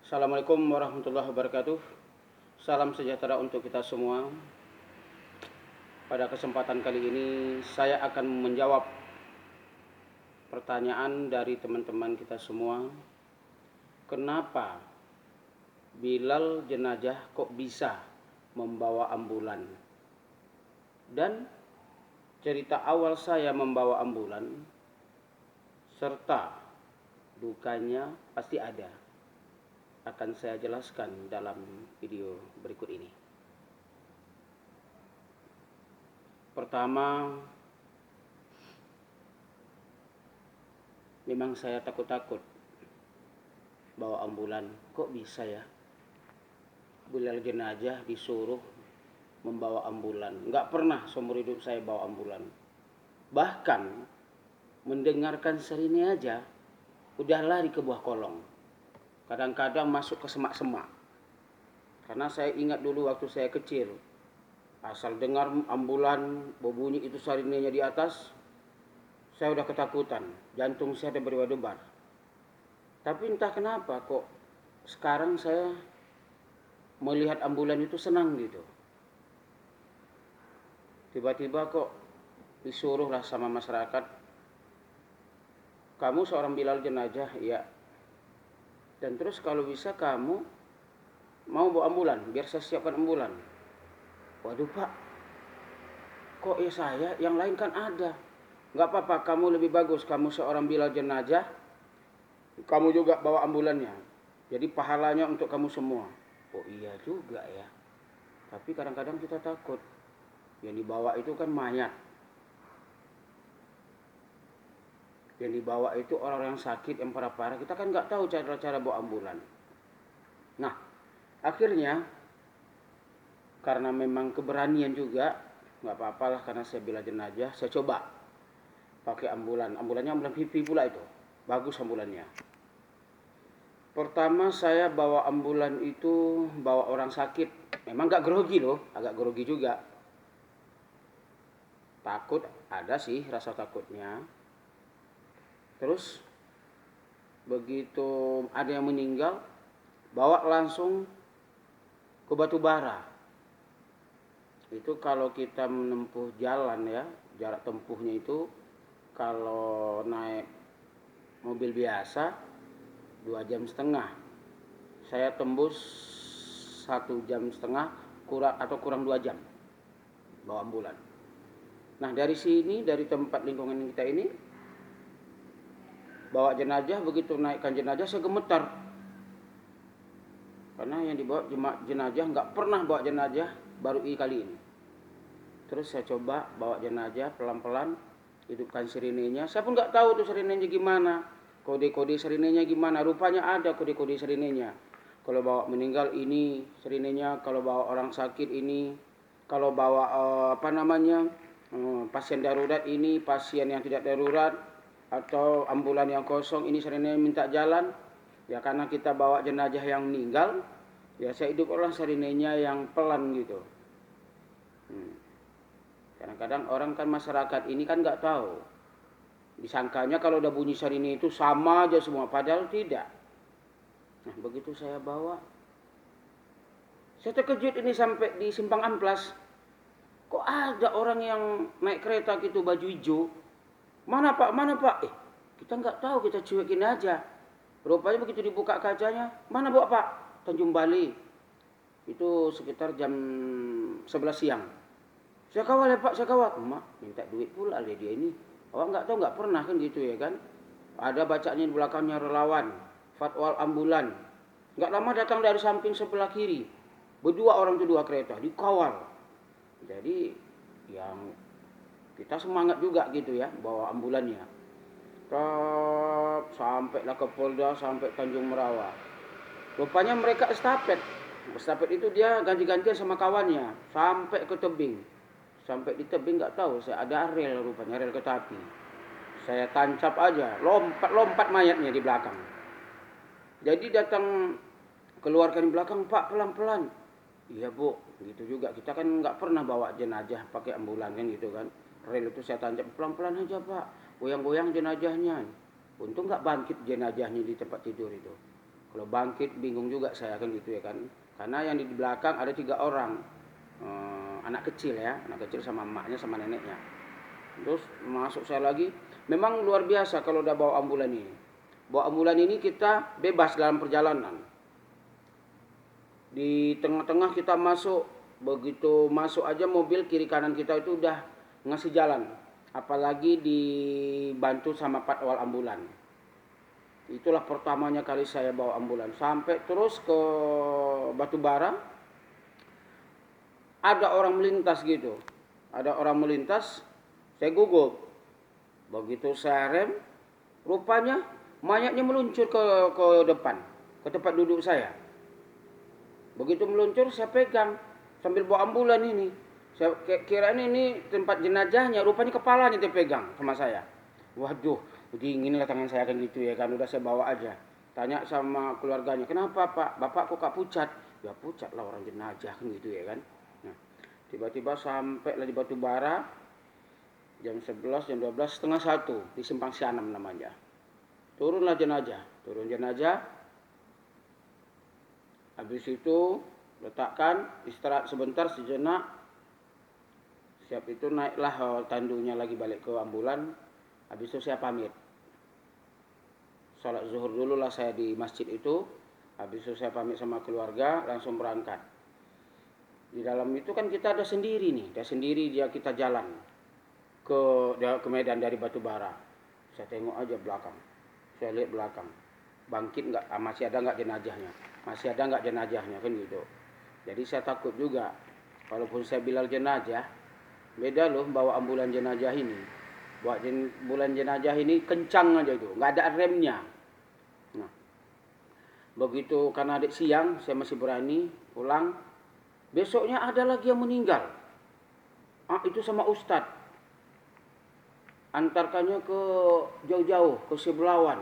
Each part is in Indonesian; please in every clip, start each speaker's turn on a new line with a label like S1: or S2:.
S1: Assalamualaikum warahmatullahi wabarakatuh. Salam sejahtera untuk kita semua. Pada kesempatan kali ini saya akan menjawab pertanyaan dari teman-teman kita semua. Kenapa Bilal jenazah kok bisa membawa ambulan? Dan cerita awal saya membawa ambulan serta dukanya pasti ada. Akan saya jelaskan dalam video berikut ini. Pertama, memang saya takut-takut bawa ambulan. Kok bisa ya? Bilal jenazah disuruh membawa ambulan. Nggak pernah seumur hidup saya bawa ambulan. Bahkan mendengarkan sirine aja udah lari ke buah kolong. Kadang-kadang masuk ke semak-semak. Karena saya ingat dulu waktu saya kecil, asal dengar ambulan berbunyi itu sarinenya di atas, saya udah ketakutan, jantung saya ada berdebar-debar. Tapi entah kenapa kok sekarang saya melihat ambulan itu senang gitu. Tiba-tiba kok disuruh lah sama masyarakat, kamu seorang Bilal jenazah, iya. Dan terus kalau bisa kamu mau bawa ambulan, biar saya siapkan ambulan. Waduh Pak, kok ya saya, yang lain kan ada. Nggak apa-apa, kamu lebih bagus, kamu seorang Bilal jenazah, kamu juga bawa ambulannya. Jadi pahalanya untuk kamu semua. Oh iya juga ya. Tapi kadang-kadang kita takut. Yang dibawa itu kan mayat. Yang dibawa itu orang yang sakit, yang parah-parah. Kita kan nggak tahu cara-cara bawa ambulan. Nah, akhirnya karena memang keberanian juga, nggak apa-apa lah karena saya Bilal jenazah, saya coba pakai ambulan. Ambulannya ambulan pipi pula itu. Bagus ambulannya. Pertama saya bawa ambulan itu bawa orang sakit. Memang agak grogi loh, agak grogi juga. Takut ada sih rasa takutnya. Terus begitu ada yang meninggal, bawa langsung ke Batubara. Itu kalau kita menempuh jalan ya, jarak tempuhnya itu kalau naik mobil biasa 2,5 jam. Saya tembus 1,5 jam kurang 2 jam bawa ambulan. Nah dari sini, dari tempat lingkungan kita ini, bawa jenazah, begitu naikkan jenazah saya gemetar. Karena yang dibawa jenazah nggak pernah bawa jenazah, baru kali ini. Terus saya coba bawa jenazah pelan-pelan, hidupkan sirinenya. Saya pun nggak tahu tuh sirinenya gimana, kode-kode sirinenya gimana. Rupanya ada kode-kode sirinenya. Kalau bawa meninggal ini sirinenya, kalau bawa orang sakit ini, kalau bawa pasien darurat ini, pasien yang tidak darurat, atau ambulan yang kosong ini sirinenya minta jalan. Ya karena kita bawa jenazah yang meninggal, ya saya hidup orang sirinenya yang pelan gitu. Kadang-kadang orang kan masyarakat ini kan nggak tahu. Disangkanya kalau udah bunyi sirine itu sama aja semua, padahal tidak. Nah begitu saya bawa, saya terkejut ini sampai di Simpang Amplas. Kok ada orang yang naik kereta gitu baju hijau? Mana Pak, mana Pak? Kita nggak tahu, kita cuekin aja. Rupanya begitu dibuka kacanya, mana bawa Pak? Tanjung Bali. Itu sekitar jam 11 siang. Saya kawal ya Pak, saya kawal. Emak minta duit pula dia ini. Awak nggak tahu, nggak pernah kan gitu ya kan? Ada bacanya di belakangnya relawan, fatwal ambulan. Nggak lama datang dari samping sebelah kiri. Berdua orang itu, dua kereta, dikawal. Jadi yang kita semangat juga gitu ya, bawa ambulannya. Sampailah ke Polda, sampai Tanjung Merawa. Rupanya mereka estafet. Estafet itu dia ganti-gantian sama kawannya sampai ke tebing. Sampai di tebing nggak tahu, saya ada rel, rupanya rel kereta api. Saya tancap aja, lompat mayatnya di belakang. Jadi datang keluarkan di belakang, Pak pelan-pelan. Iya Bu, gitu juga. Kita kan nggak pernah bawa jenazah pakai ambulan kan gitu kan. Rel itu saya tancap pelan-pelan aja Pak, goyang-goyang jenazahnya. Untung nggak bangkit jenazahnya di tempat tidur itu. Kalau bangkit bingung juga saya kan gitu ya kan. Karena yang di belakang ada 3 orang. Anak kecil ya, anak kecil sama emaknya sama neneknya. Terus masuk saya lagi. Memang luar biasa kalau udah bawa ambulan ini. Bawa ambulan ini kita bebas dalam perjalanan. Di tengah-tengah kita masuk. Begitu masuk aja mobil kiri kanan kita itu udah ngasih jalan. Apalagi dibantu sama patwal ambulan. Itulah pertamanya kali saya bawa ambulan. Sampai terus ke Batubara. Ada orang melintas gitu. Ada orang melintas. Saya gugup. Begitu saya rem. Rupanya mayatnya meluncur ke depan. Ke tempat duduk saya. Begitu meluncur saya pegang. Sambil bawa ambulan ini. Saya kira ini tempat jenazahnya. Rupanya kepalanya dipegang sama saya. Waduh. Dingin lah tangan saya kan gitu ya kan. Udah saya bawa aja. Tanya sama keluarganya. Kenapa pak? Bapak kok pucat? Ya pucat lah orang jenazah kan gitu ya kan. Nah, tiba-tiba sampailah di Batubara. Jam 11, jam 12, setengah 1. Di Simpang Sianam namanya. Turunlah jenazah. Turun jenazah. Habis itu letakkan. Istirahat sebentar sejenak. Siap itu naiklah tandunya lagi balik ke ambulan. Habis itu saya pamit. Sholat zuhur dulu lah saya di masjid itu. Habis itu saya pamit sama keluarga, langsung berangkat. Di dalam itu kan kita ada sendiri nih. Ada sendiri kita jalan ke Medan dari Batubara. Saya tengok aja belakang. Saya lihat belakang. Bangkit nggak? Masih ada nggak jenazahnya? Masih ada nggak jenazahnya kan gitu. Jadi saya takut juga. Walaupun saya bilang jenazah, beda loh bawa ambulan jenazah ini. Buat ambulan jenazah ini kencang aja itu, nggak ada remnya. Nah, begitu karena adik siang, saya masih berani pulang. Besoknya ada lagi yang meninggal. Itu sama Ustadz. Antarkannya ke jauh-jauh, ke Sebelawan.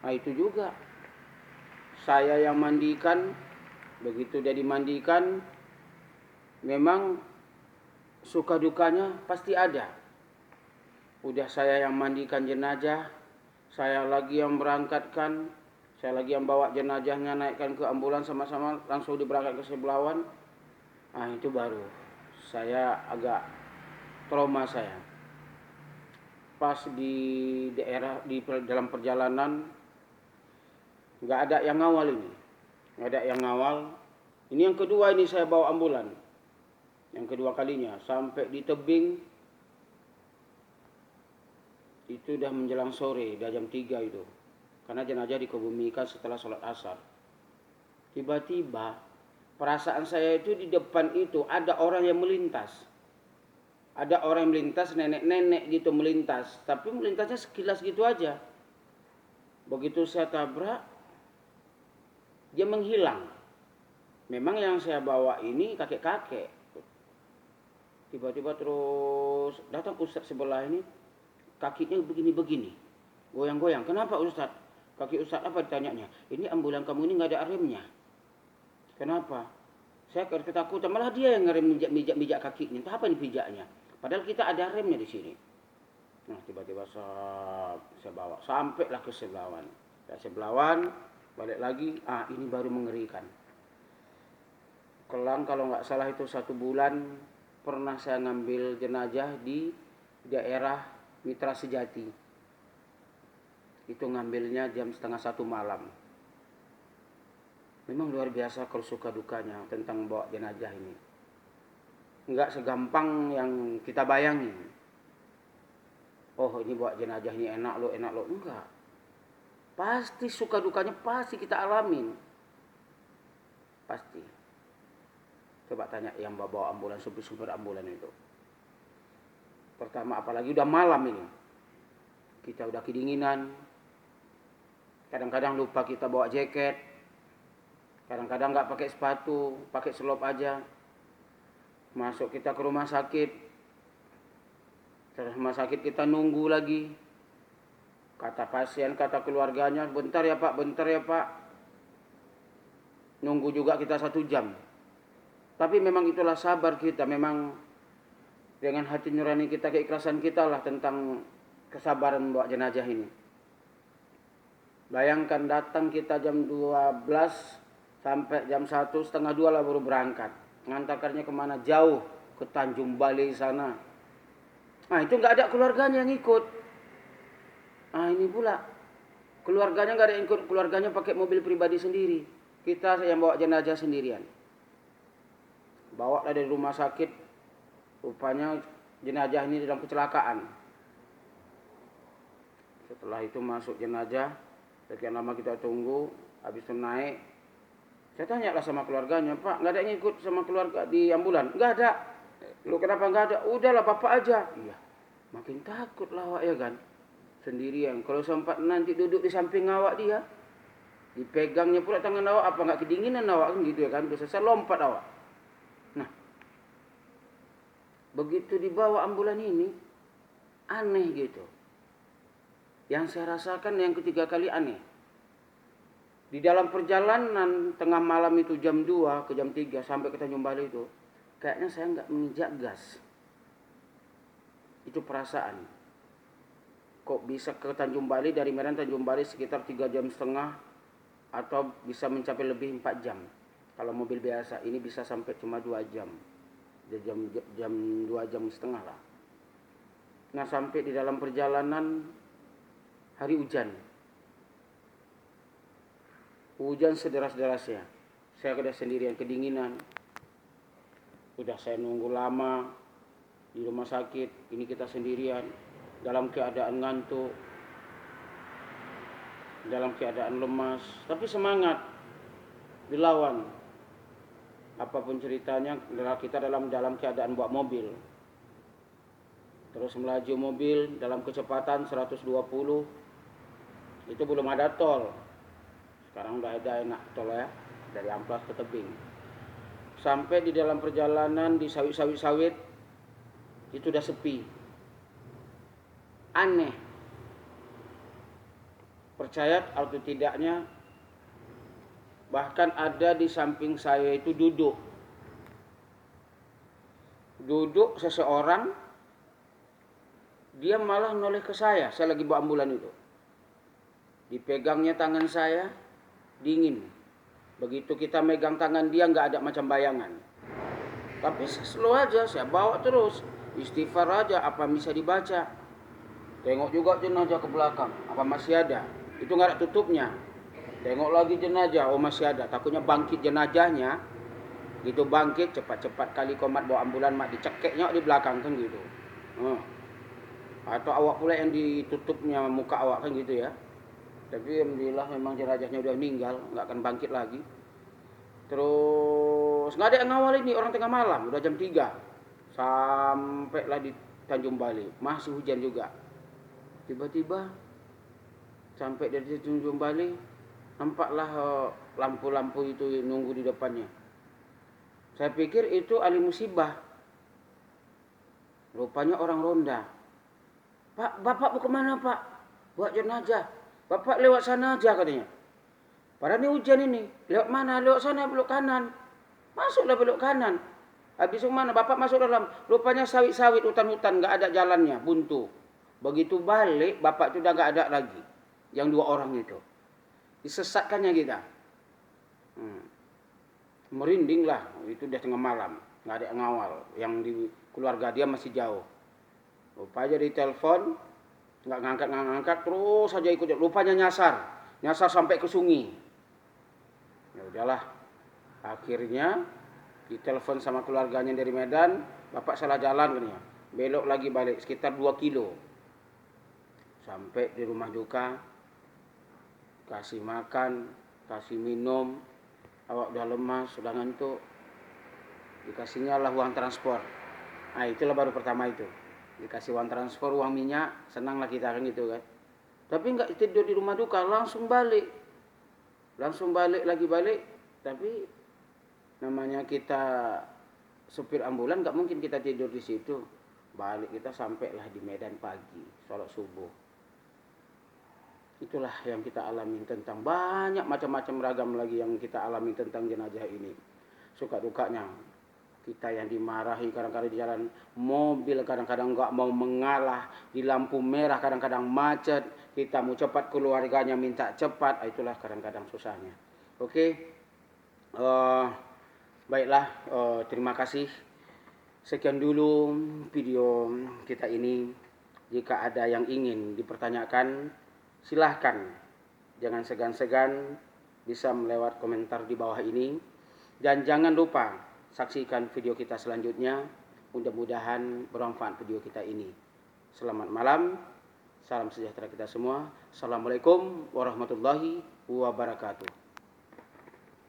S1: Nah itu juga. Saya yang mandikan, begitu dia dimandikan, memang suka dukanya pasti ada. Udah saya yang mandikan jenazah, saya lagi yang berangkatkan, saya lagi yang bawa jenazahnya naikkan ke ambulans sama-sama langsung diberangkat ke Sebelawan. Nah itu baru saya agak trauma saya. Pas di daerah di dalam perjalanan nggak ada yang ngawal ini, nggak ada yang ngawal. Ini yang kedua ini saya bawa ambulan, yang kedua kalinya sampai di tebing. Itu udah menjelang sore, udah jam 3 itu. Karena jenazah dikebumikan setelah sholat asar. Tiba-tiba perasaan saya itu di depan itu ada orang yang melintas. Ada orang yang melintas, nenek-nenek gitu melintas. Tapi melintasnya sekilas gitu aja. Begitu saya tabrak, dia menghilang. Memang yang saya bawa ini kakek-kakek. Tiba-tiba terus datang ustadz sebelah ini. Kakinya begini-begini, goyang-goyang. Kenapa Ustaz? Kaki Ustaz apa ditanyanya? Ini ambulan kamu ini nggak ada remnya. Kenapa? Saya ketakutan, malah dia yang ngerem mijak kakinya. Entah apa ini pijaknya. Padahal kita ada remnya di sini. Nah tiba-tiba saya bawa sampailah ke Sebelawan. Dari Sebelawan balik lagi. Ini baru mengerikan. Kelang kalau nggak salah itu 1 bulan pernah saya ngambil jenazah di daerah Mitra Sejati. Itu ngambilnya jam 12:30 malam. Memang luar biasa kalau suka dukanya tentang bawa jenazah ini. Enggak segampang yang kita bayangin. Oh ini bawa jenazah ini enak loh. Enggak. Pasti suka dukanya pasti kita alamin. Pasti. Coba tanya yang bawa ambulan, supir ambulan itu. Pertama apalagi udah malam ini. Kita udah kedinginan. Kadang-kadang lupa kita bawa jaket. Kadang-kadang nggak pakai sepatu, pakai selop aja. Masuk kita ke rumah sakit. Terus rumah sakit kita nunggu lagi. Kata pasien, kata keluarganya, bentar ya pak. Nunggu juga kita 1 jam. Tapi memang itulah sabar kita, memang dengan hati nurani kita, keikhlasan kita lah tentang kesabaran bawa jenazah ini. Bayangkan datang kita jam 12 sampai jam 1, setengah 2 lah baru berangkat. Ngantarkannya kemana? Jauh, ke Tanjung Balai sana. Nah itu nggak ada keluarganya yang ikut. Nah ini pula, keluarganya nggak ada yang ikut, keluarganya pakai mobil pribadi sendiri. Kita yang bawa jenazah sendirian. Bawa lah dari rumah sakit, rupanya jenazah ini dalam kecelakaan. Setelah itu masuk jenazah, sekian lama kita tunggu, habis itu naik. Saya tanya lah sama keluarganya, Pak, nggak ada yang ikut sama keluarga di ambulan? Nggak ada. Lu kenapa nggak ada? Udahlah Bapak aja. Iya, makin takut lah awak ya kan, sendirian. Kalau sempat nanti duduk di samping awak dia, dipegangnya pula tangan awak, apa nggak kedinginan awak kan gitu ya kan, udah selesai lompat awak. Nah, begitu dibawa ambulan ini, aneh gitu. Yang saya rasakan yang ketiga kali aneh. Di dalam perjalanan tengah malam itu jam 2 ke jam 3 sampai ke Tanjung Balai itu, kayaknya saya nggak menginjak gas. Itu perasaan. Kok bisa ke Tanjung Balai, dari Medan Tanjung Balai sekitar 3,5 jam atau bisa mencapai lebih 4 jam. Kalau mobil biasa ini bisa sampai cuma 2 jam. Jam 2,5 jam lah. Nah, sampai di dalam perjalanan hari hujan. Hujan sederas-derasnya. Saya udah sendirian, kedinginan. Udah saya nunggu lama di rumah sakit. Ini kita sendirian, dalam keadaan ngantuk, dalam keadaan lemas. Tapi semangat dilawan. Apapun ceritanya, kita dalam keadaan bawa mobil. Terus melaju mobil dalam kecepatan 120. Itu belum ada tol. Sekarang udah ada enak tol ya, dari Amplas ke Tebing. Sampai di dalam perjalanan di sawit-sawit itu udah sepi. Aneh. Percaya atau tidaknya, bahkan ada di samping saya itu duduk seseorang, dia malah noleh ke saya lagi bawa ambulan itu. Dipegangnya tangan saya, dingin. Begitu kita megang tangan dia, nggak ada macam bayangan. Tapi slow aja, saya bawa terus. Istighfar aja, apa bisa dibaca. Tengok juga jenazah ke belakang, apa masih ada. Itu nggak ada tutupnya. Tengok lagi jenazah, oh masih ada. Takutnya bangkit jenazahnya. Gitu bangkit, cepat-cepat kali komat bawa ambulan, mak dicekeknya di belakang kan gitu. Atau awak pula yang ditutupnya muka awak kan gitu ya. Tapi alhamdulillah memang jenazahnya udah meninggal, nggak akan bangkit lagi. Terus nggak ada yang ngawal ini, orang tengah malam, udah jam 3. Sampailah di Tanjung Balai, masih hujan juga. Tiba-tiba sampai dari Tanjung Balai, nampaklah lampu-lampu itu nunggu di depannya. Saya pikir itu ahli musibah. Rupanya orang ronda. Pak, Bapak mau kemana Pak? Buat jenazah. Bapak lewat sana aja katanya. Padahal ini hujan ini. Lewat mana? Lewat sana, belok kanan. Masuklah belok kanan. Habis mana? Bapak masuk dalam. Rupanya sawit-sawit, hutan-hutan, nggak ada jalannya, buntu. Begitu balik, Bapak itu udah nggak ada lagi. Yang 2 orang itu. Disesatkannya kita. Merinding lah. Itu udah tengah malam. Nggak ada yang ngawal. Yang di keluarga dia masih jauh. Rupanya di telepon, nggak ngangkat, terus saja ikut. Rupanya nyasar sampai ke sungai. Ya udahlah, akhirnya ditelepon sama keluarganya dari Medan, Bapak salah jalan katanya, belok lagi balik sekitar 2 kilo. Sampai di rumah duka, kasih makan, kasih minum, awak udah lemas, sudah ngantuk, dikasihnya lah uang transport. Nah itulah baru pertama itu. Dikasih uang transport, uang minyak, senanglah kita kan gitu kan. Tapi nggak tidur di rumah duka, langsung balik balik. Tapi namanya kita supir ambulan, nggak mungkin kita tidur di situ. Balik kita sampailah di Medan pagi, sholat subuh. Itulah yang kita alami tentang banyak macam-macam ragam lagi yang kita alami tentang jenazah ini. Suka dukanya Kita yang dimarahi kadang-kadang di jalan mobil, kadang-kadang nggak mau mengalah, di lampu merah kadang-kadang macet, kita mau cepat, keluarganya minta cepat, itulah kadang-kadang susahnya. Oke, baiklah, terima kasih. Sekian dulu video kita ini. Jika ada yang ingin dipertanyakan, silahkan. Jangan segan-segan bisa melewat komentar di bawah ini. Dan jangan lupa saksikan video kita selanjutnya. Mudah-mudahan bermanfaat video kita ini. Selamat malam. Salam sejahtera kita semua. Assalamualaikum warahmatullahi wabarakatuh.